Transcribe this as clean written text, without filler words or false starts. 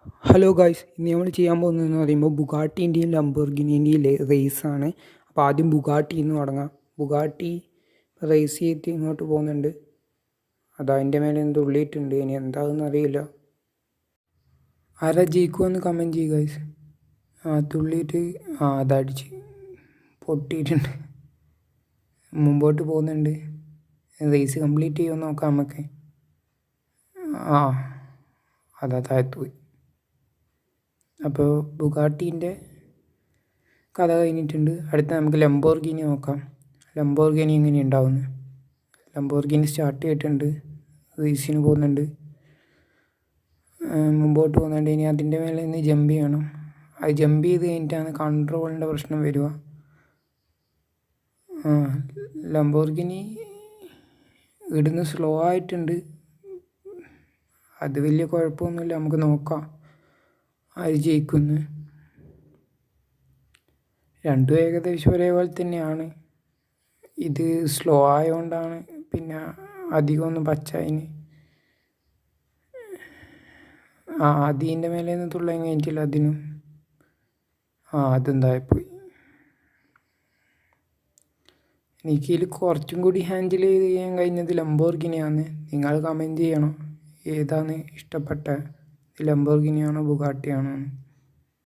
Hello guys, ഇന്ന് നമ്മൾ ചെയ്യാൻ പോകുന്നതെന്ന് പറയുമ്പോൾ ബുഗാട്ടീൻ്റെയും ലംബോർഗിനിൻ്റെയും റേസാണ്. അപ്പോൾ ആദ്യം ബുഗാട്ടിയിൽ നിന്ന് തുടങ്ങാം. ബുഗാട്ടി റേസ് ചെയ്തിട്ട് ഇങ്ങോട്ട് പോകുന്നുണ്ട്. അതതിൻ്റെ മേലെ എന്ത് ഉള്ളിയിട്ടുണ്ട്, ഇനി എന്താണെന്ന് അറിയില്ല. ആരാ ജയിക്കുമെന്ന് കമൻറ്റ് ചെയ്യുക ഗായ്സ്. തുള്ളിയിട്ട് അതടിച്ച് പൊട്ടിയിട്ടുണ്ട്. മുമ്പോട്ട് പോകുന്നുണ്ട്. റേസ് കംപ്ലീറ്റ് ചെയ്യുമെന്ന് നോക്കാം നമുക്ക്. അതാ താഴത്ത് പോയി. അപ്പോൾ ബുഗാട്ടീൻ്റെ കഥ കഴിഞ്ഞിട്ടുണ്ട്. അടുത്ത നമുക്ക് ലംബോർഗിനി നോക്കാം. ലംബോർഗിനി എങ്ങനെ ഉണ്ടാവുന്നത്. ലംബോർഗിനി സ്റ്റാർട്ട് ചെയ്തിട്ടുണ്ട്, റേസിന് പോകുന്നുണ്ട്, മുമ്പോട്ട് പോകുന്നുണ്ട്. ഇനി അതിൻ്റെ മേലെ നിന്ന് ജമ്പ് ചെയ്യണം. അത് ജമ്പ് ചെയ്ത് കഴിഞ്ഞിട്ടാണ് കൺട്രോളിൻ്റെ പ്രശ്നം വരിക. ലംബോർഗിനി ഇവിടുന്ന് സ്ലോ ആയിട്ടുണ്ട്. അത് വലിയ കുഴപ്പമൊന്നുമില്ല, നമുക്ക് നോക്കാം ആര് ജയിക്കുന്നു. രണ്ടും ഏകദേശം ഒരേപോലെ തന്നെയാണ്. ഇത് സ്ലോ ആയതുകൊണ്ടാണ് പിന്നെ അധികമൊന്നും പച്ചതിന്. അതിൻ്റെ മേലെ നിന്ന് തുള്ളാൻ കഴിഞ്ഞിട്ടില്ല അതിനും. അതെന്തായിപ്പോയി. എനിക്കിതിൽ കുറച്ചും കൂടി ഹാൻഡിൽ ചെയ്യാൻ കഴിഞ്ഞത് ലംബോർഗിനിയാണ്. നിങ്ങൾ കമൻറ്റ് ചെയ്യണം ഏതാണ് ഇഷ്ടപ്പെട്ട, ലംബോർഗിനിയാണോ ബുഗാട്ടിയാണോ എന്ന്.